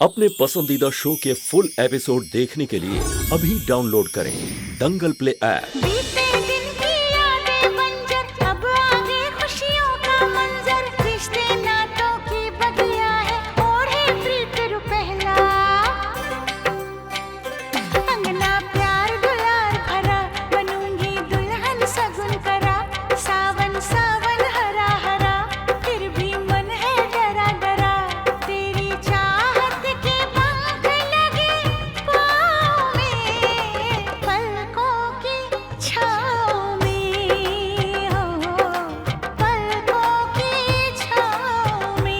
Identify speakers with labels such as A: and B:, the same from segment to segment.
A: अपने पसंदीदा शो के फुल एपिसोड देखने के लिए अभी डाउनलोड करें दंगल प्ले ऐप।
B: बीते दिन की यादें बंजर, अब आगे खुशियों का मंजर, रिश्ते नातों की बगिया है, ओढ़े प्रीत रुपहला, अंगना प्यार दुलार भरा, बनूंगी दुल्हन सगुन करा, सावन सावन हरा हरा, फिर भी मन है डरा डरा, तेरी चाहत के पंख लगे पाँव में, पलकों की छाँव में, हो पलकों की छाँव में।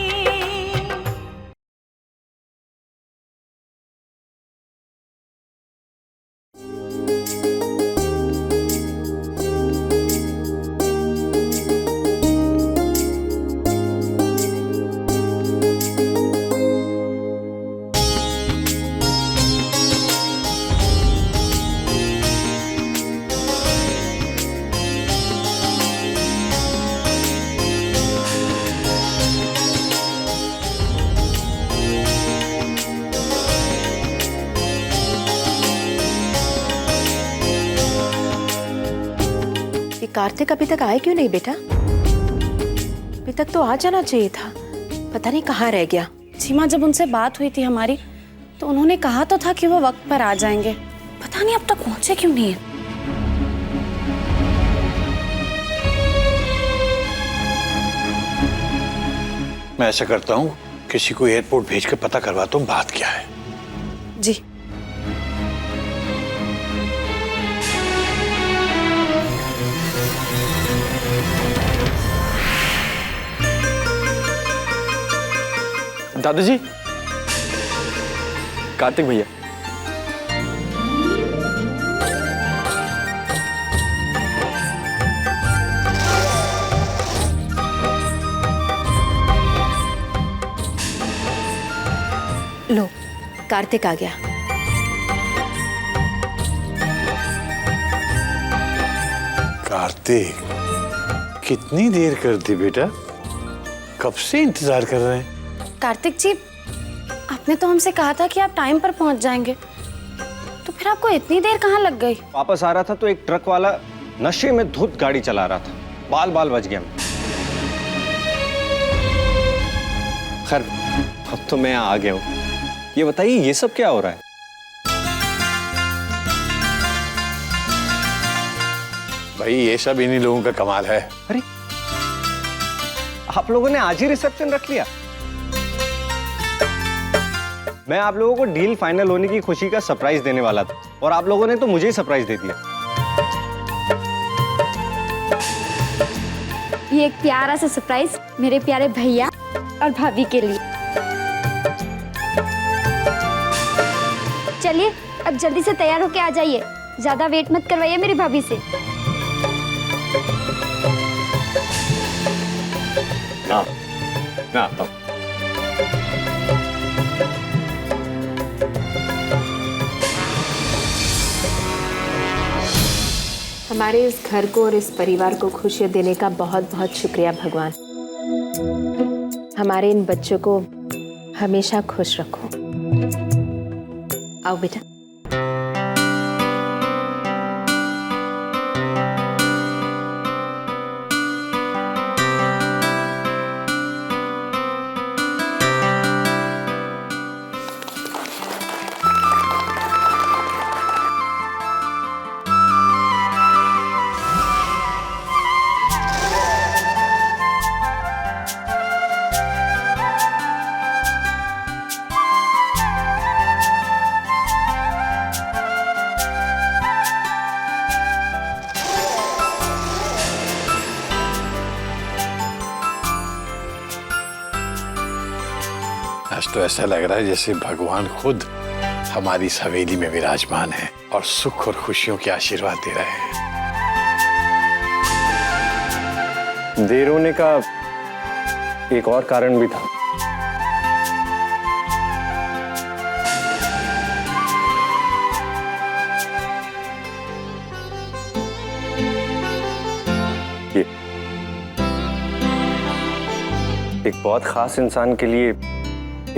C: ये कार्तिक अभी तक आए क्यों नहीं बेटा? अभी तक तो आ जाना चाहिए था, पता नहीं कहाँ रह गया।
D: सीमा, जब उनसे बात हुई थी हमारी तो उन्होंने कहा तो था कि वो वक्त पर आ जाएंगे, पता नहीं अब तक पहुंचे क्यों नहीं है।
E: मैं ऐसा करता हूँ, किसी को एयरपोर्ट भेज कर पता करवाता हूँ बात क्या है।
C: जी
F: दादाजी, कार्तिक भैया।
C: लो, कार्तिक आ गया।
E: कार्तिक, कितनी देर कर दी बेटा, कब से इंतजार कर रहे हैं।
D: कार्तिक जी, आपने तो हमसे कहा था कि आप टाइम पर पहुंच जाएंगे, तो फिर आपको इतनी देर कहाँ लग गई?
F: वापस आ रहा था तो एक ट्रक वाला नशे में धुत गाड़ी चला रहा था, बाल बाल बच गया। खैर, अब तो मैं आ गया हूँ। ये बताइए, ये सब क्या हो रहा है?
E: भाई, ये सब इन्हीं लोगों का कमाल है।
F: अरे, आप लोगों ने आज ही रिसेप्शन रख लिया। मैं आप लोगों को डील फाइनल होने की खुशी का सरप्राइज देने वाला था और आप लोगों ने तो मुझे ही सरप्राइज दे दिया।
G: ये एक प्यारा सा सरप्राइज मेरे प्यारे भैया और भाभी के लिए। चलिए, अब जल्दी से तैयार होके आ जाइए, ज्यादा वेट मत करवाइए मेरी भाभी से।
F: ना,
C: हमारे इस घर को और इस परिवार को खुशियाँ देने का बहुत बहुत शुक्रिया भगवान। हमारे इन बच्चों को हमेशा खुश रखो। आओ बेटा।
E: आज तो ऐसा लग रहा है जैसे भगवान खुद हमारी इस हवेली में विराजमान है और सुख और खुशियों के आशीर्वाद दे रहे हैं।
F: देर होने का एक और कारण भी था। एक बहुत खास इंसान के लिए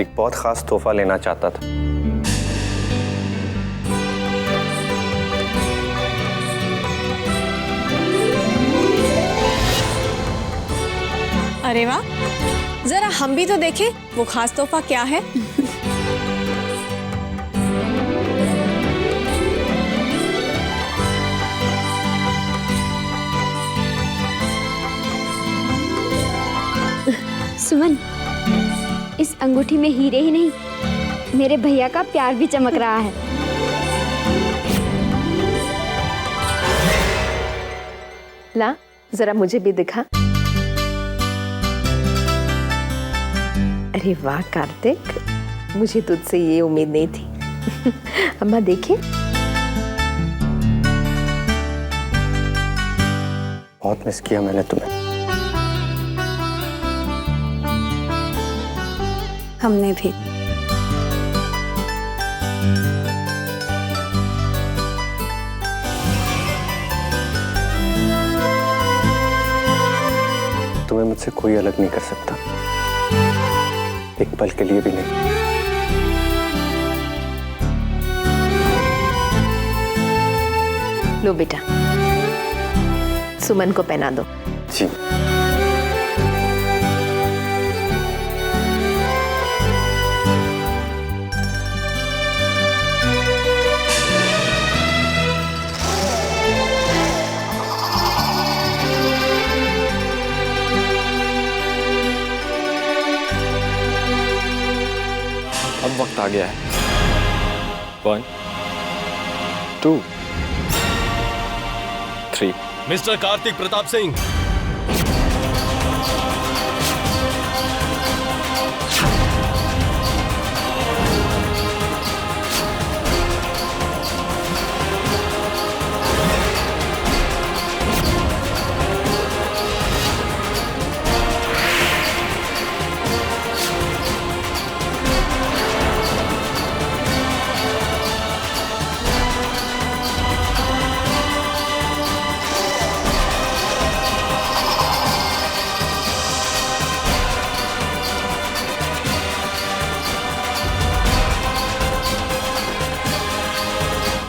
F: एक बहुत खास तोहफा लेना चाहता था।
H: अरे वाह, जरा हम भी तो देखें वो खास तोहफा क्या है।
G: सुमन, इस अंगूठी में हीरे ही नहीं, मेरे भैया का प्यार भी चमक रहा है।
C: ला, जरा मुझे भी दिखा। अरे वाह कार्तिक, मुझे तुझसे ये उम्मीद नहीं थी। अम्मा देखिए।
F: बहुत मिस किया मैंने तुम्हें।
H: हमने भी।
F: तुम्हें मुझसे कोई अलग नहीं कर सकता, एक पल के लिए भी नहीं।
C: लो बेटा, सुमन को पहना दो।
F: जी। अब वक्त आ गया है। 1 2 3।
A: मिस्टर कार्तिक प्रताप सिंह,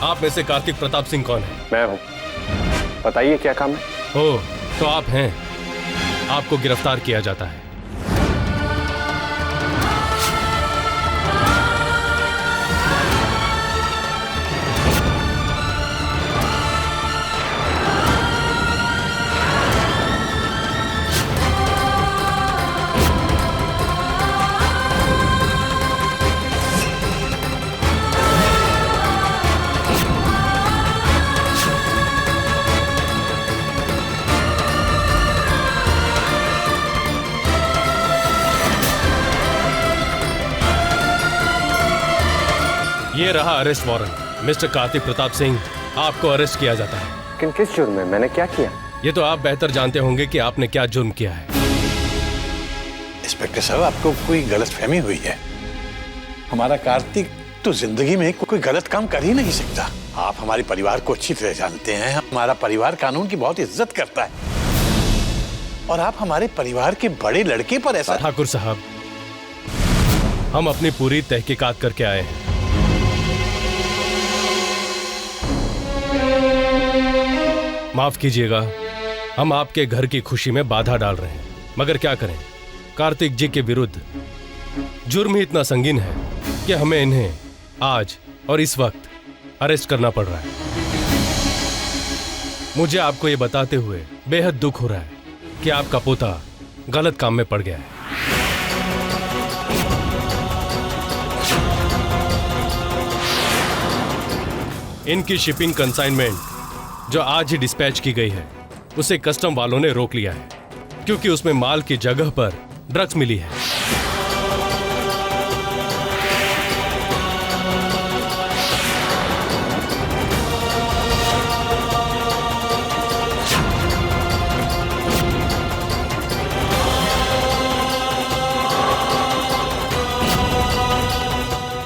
A: आप में से कार्तिक प्रताप सिंह कौन है?
F: मैं हूँ। बताइए क्या काम है?
A: ओह, तो आप हैं। आपको गिरफ्तार किया जाता है। ये रहा arrest warrant. Mister Kartik Pratap Singh, आपको अरेस्ट किया जाता है।
F: लेकिन किस जुर्म में? मैंने क्या किया?
A: ये तो आप बेहतर जानते होंगे कि आपने क्या जुर्म किया है।
E: इंस्पेक्टर साहब, आपको कोई गलतफहमी हुई है। हमारा कार्तिक तो जिंदगी में कोई गलत काम कर ही नहीं सकता। आप हमारे परिवार को अच्छी तरह जानते हैं। हमारा परिवार कानून की बहुत इज्जत करता है, और आप हमारे परिवार के बड़े लड़के पर ऐसा।
A: ठाकुर साहब, हम अपनी पूरी तहकीकात करके आए हैं। माफ कीजिएगा, हम आपके घर की खुशी में बाधा डाल रहे हैं, मगर क्या करें, कार्तिक जी के विरुद्ध जुर्म ही इतना संगीन है कि हमें इन्हें आज और इस वक्त अरेस्ट करना पड़ रहा है। मुझे आपको ये बताते हुए बेहद दुख हो रहा है कि आपका पोता गलत काम में पड़ गया है। इनकी शिपिंग कंसाइनमेंट जो आज ही डिस्पैच की गई है, उसे कस्टम वालों ने रोक लिया है, क्योंकि उसमें माल की जगह पर ड्रग्स मिली है।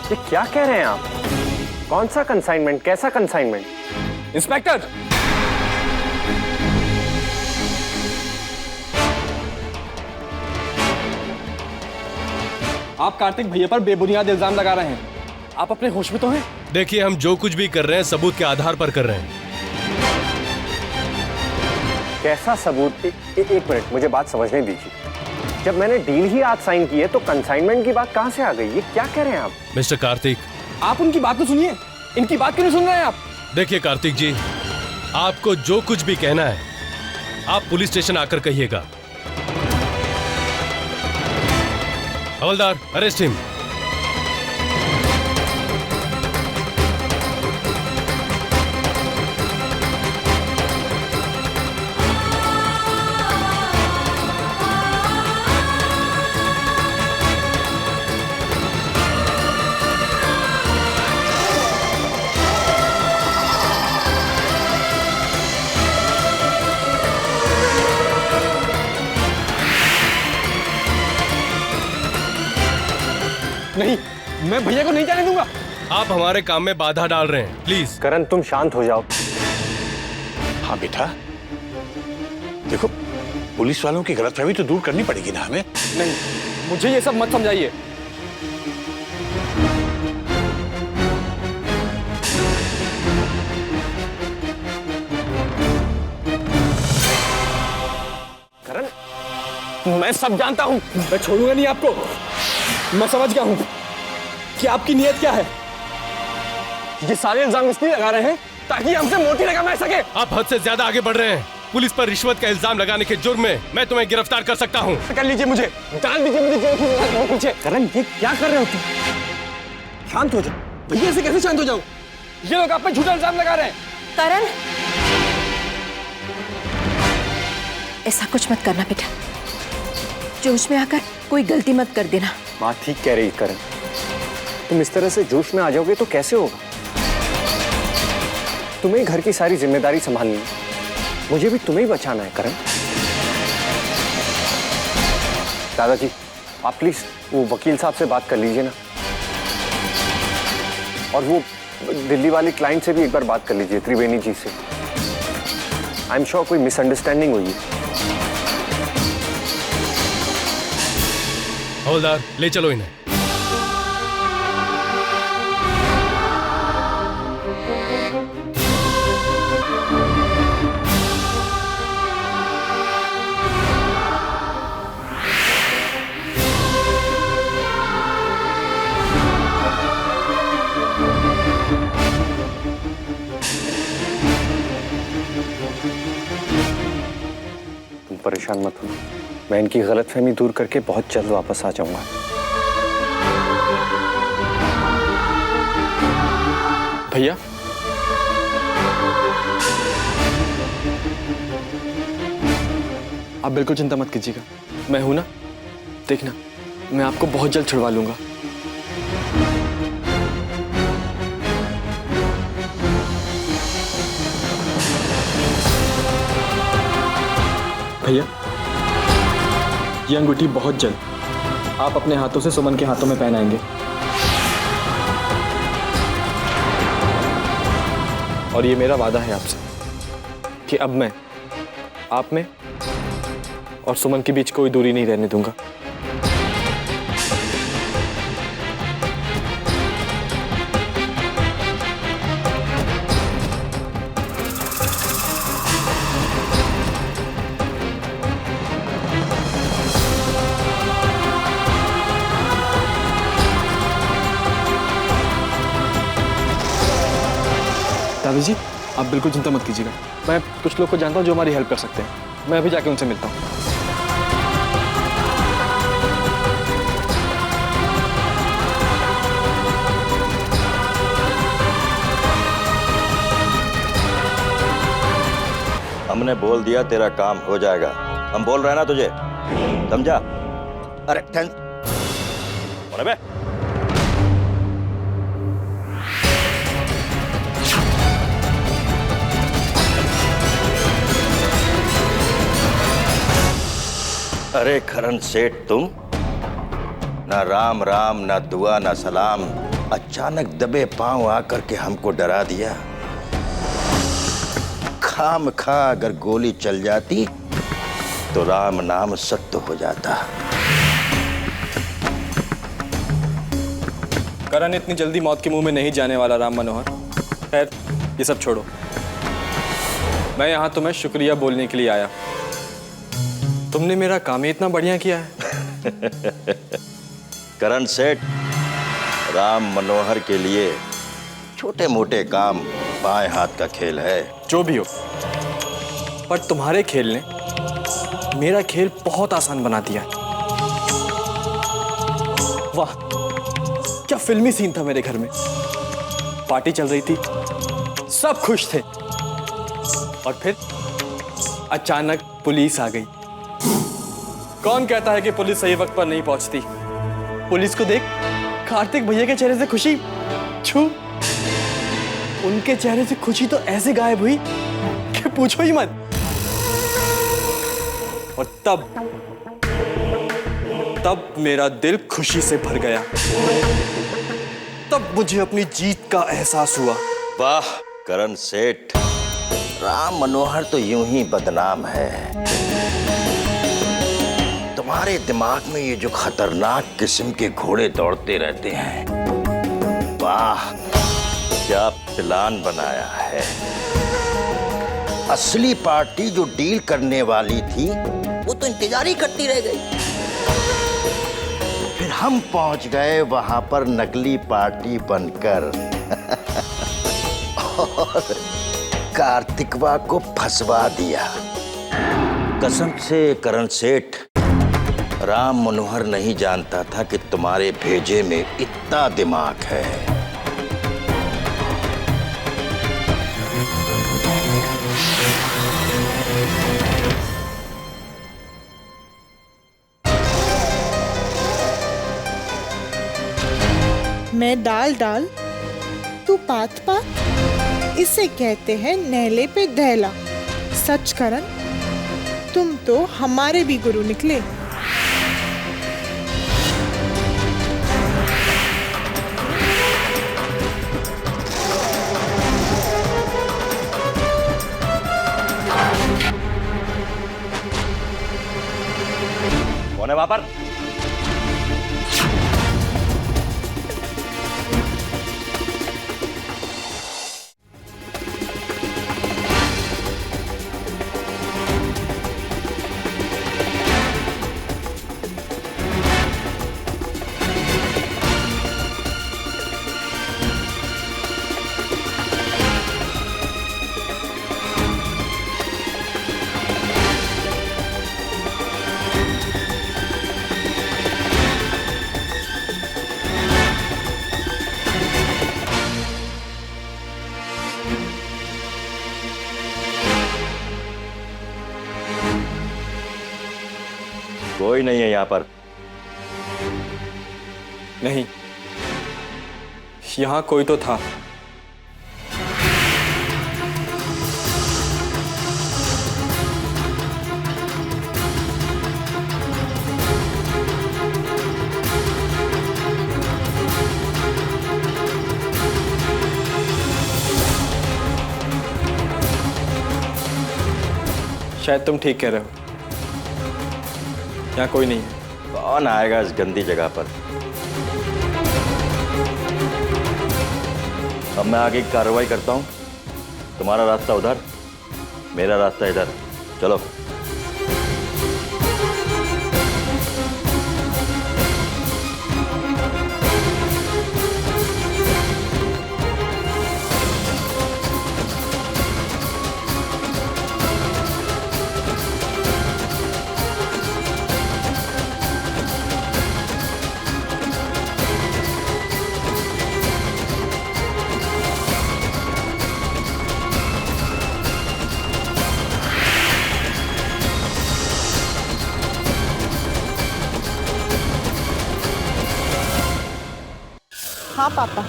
F: ये क्या कह रहे हैं आप? कौन सा कंसाइनमेंट? कैसा कंसाइनमेंट? इंस्पेक्टर! आप कार्तिक भैया पर बेबुनियाद इल्जाम लगा रहे हैं। आप अपने होश में तो हैं?
A: देखिए, हम जो कुछ भी कर रहे हैं सबूत के आधार पर कर रहे हैं।
F: कैसा सबूत? एक मिनट, मुझे बात समझने दीजिए। जब मैंने डील ही आज साइन की है तो कंसाइनमेंट की बात कहां से आ गई? ये क्या कह रहे हैं आप?
A: मिस्टर कार्तिक,
F: आप उनकी बात तो सुनिए, इनकी बात क्यों नहीं सुन रहे हैं आप?
A: देखिए कार्तिक जी, आपको जो कुछ भी कहना है आप पुलिस स्टेशन आकर कहिएगा। हवलदार, अरेस्ट हिम।
F: नहीं, मैं भैया को नहीं जाने दूंगा।
A: आप हमारे काम में बाधा डाल रहे हैं, प्लीज।
F: करण, तुम शांत हो जाओ।
E: हाँ बेटा, देखो पुलिस वालों की गलतफहमी तो दूर करनी पड़ेगी ना हमें।
F: नहीं, मुझे ये सब मत समझाइए। करण, मैं सब जानता हूं, मैं छोड़ूंगा नहीं आपको। मैं समझ गया हूं कि आपकी नीयत क्या है। ये सारे इल्जाम इसलिए लगा रहे हैं ताकि हमसे मोटी रकम आ सके।
A: आप हद से ज्यादा आगे बढ़ रहे हैं। पुलिस पर रिश्वत का इल्जाम लगाने के जुर्म में मैं तुम्हें गिरफ्तार कर सकता हूं।
F: कर लीजिए, मुझे डाल दीजिए, मुझे जेल के पीछे। करण, ये क्या कर रहे हो तुम? शांत हो जाओ। भैया से कैसे शांत हो जाओ? ये लोग आप पे झूठा इल्जाम लगा रहे हैं।
C: करण, ऐसा कुछ मत करना बेटा। जोश में आकर कोई गलती मत कर देना।
F: माँ ठीक कह रही करण, तुम इस तरह से जोश में आ जाओगे तो कैसे होगा? तुम्हें घर की सारी जिम्मेदारी संभालनी है, मुझे भी तुम्हें ही बचाना है करण। दादाजी, आप प्लीज वो वकील साहब से बात कर लीजिए ना, और वो दिल्ली वाली क्लाइंट से भी एक बार बात कर लीजिए, त्रिवेणी जी से। आई एम श्योर कोई मिसअंडरस्टैंडिंग हुई है।
A: हवलदार, ले चलो इन्हें।
F: तुम परेशान मत हो, मैं इनकी गलतफहमी दूर करके बहुत जल्द वापस आ जाऊंगा। भैया, आप बिल्कुल चिंता मत कीजिएगा, मैं हूं ना। देखना, मैं आपको बहुत जल्द छुड़वा लूंगा। भैया, ये अंगूठी बहुत जल्द आप अपने हाथों से सुमन के हाथों में पहनाएंगे, और ये मेरा वादा है आपसे कि अब मैं आप में और सुमन के बीच कोई दूरी नहीं रहने दूंगा। दादाजी, आप बिल्कुल चिंता मत कीजिएगा, मैं कुछ लोग को जानता हूँ जो हमारी हेल्प कर सकते हैं। मैं अभी जाके उनसे मिलता हूँ।
I: हमने बोल दिया तेरा काम हो जाएगा। हम बोल रहे हैं ना तुझे, समझा? अरे बोले बे। अरे खरन सेठ, तुम ना राम राम, ना दुआ, ना सलाम, अचानक दबे पांव आकर के हमको डरा दिया। खाम खा अगर गोली चल जाती तो राम नाम सत्य हो जाता।
F: करण इतनी जल्दी मौत के मुंह में नहीं जाने वाला राम मनोहर। खैर, ये सब छोड़ो। मैं यहाँ तुम्हें शुक्रिया बोलने के लिए आया। तुमने मेरा काम ही इतना बढ़िया किया है।
I: करण सेठ, राम मनोहर के लिए छोटे मोटे काम बाएं हाथ का खेल है।
F: जो भी हो, पर तुम्हारे खेल ने मेरा खेल बहुत आसान बना दिया। वाह, क्या फिल्मी सीन था मेरे घर में। पार्टी चल रही थी, सब खुश थे, और फिर अचानक पुलिस आ गई। कौन कहता है कि पुलिस सही वक्त पर नहीं पहुंचती? पुलिस को देख कार्तिक भैया के चेहरे से खुशी छू, उनके चेहरे से खुशी तो ऐसे गायब हुई कि पूछो ही मत। और तब मेरा दिल खुशी से भर गया। तब मुझे अपनी जीत का एहसास हुआ।
I: वाह करण सेठ, राम मनोहर तो यूं ही बदनाम है। तुम्हारे दिमाग में ये जो खतरनाक किस्म के घोड़े दौड़ते रहते हैं, वाह क्या प्लान बनाया है। असली पार्टी जो डील करने वाली थी वो तो इंतजार ही करती रह गई। फिर हम पहुंच गए वहां पर नकली पार्टी बनकर और कार्तिकवा को फंसवा दिया। कसम से करण सेठ, राम मनोहर नहीं जानता था कि तुम्हारे भेजे में इतना दिमाग है।
J: मैं डाल डाल तू पात पात, इसे कहते हैं नहले पे दहला। सच करण, तुम तो हमारे भी गुरु निकले।
I: कौन है वहां पर? कोई नहीं है यहाँ पर।
F: नहीं, यहाँ कोई तो था। शायद तुम ठीक कह रहे हो, यहाँ कोई नहीं है।
I: कौन आएगा इस गंदी जगह पर? अब मैं आगे की कार्रवाई करता हूँ। तुम्हारा रास्ता उधर, मेरा रास्ता इधर। चलो।
J: हाँ पापा,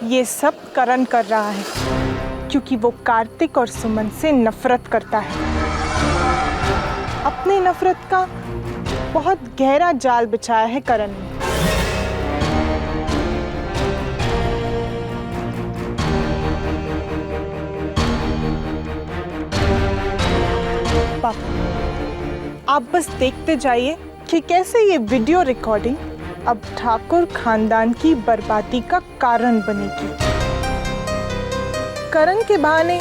J: ये सब करण कर रहा है क्योंकि वो कार्तिक और सुमन से नफरत करता है। अपनी नफरत का बहुत गहरा जाल बिछाया है करण ने। पापा, आप बस देखते जाइए कि कैसे ये वीडियो रिकॉर्डिंग अब ठाकुर खानदान की बर्बादी का कारण बनेगी। करण के बहाने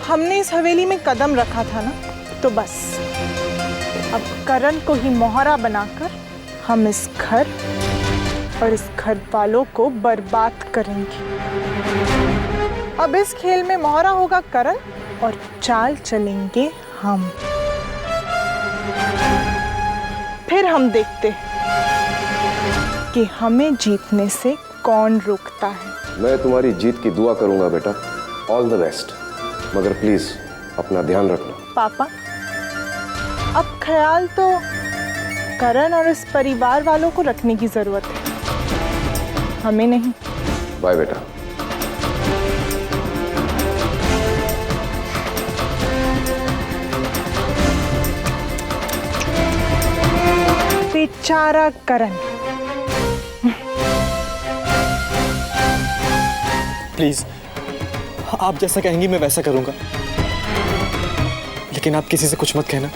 J: हमने इस हवेली में कदम रखा था ना, तो बस अब करण को ही मोहरा बनाकर हम इस घर और इस घर वालों को बर्बाद करेंगे। अब इस खेल में मोहरा होगा करण और चाल चलेंगे हम। फिर हम देखते हैं कि हमें जीतने से कौन रोकता है।
K: मैं तुम्हारी जीत की दुआ करूंगा बेटा, ऑल द बेस्ट, मगर प्लीज अपना ध्यान रखना।
J: पापा, अब ख्याल तो करण और इस परिवार वालों को रखने की जरूरत है, हमें नहीं।
K: बाय बेटा।
J: बेचारा करण।
F: प्लीज, आप जैसा कहेंगी मैं वैसा करूंगा, लेकिन आप किसी से कुछ मत कहना।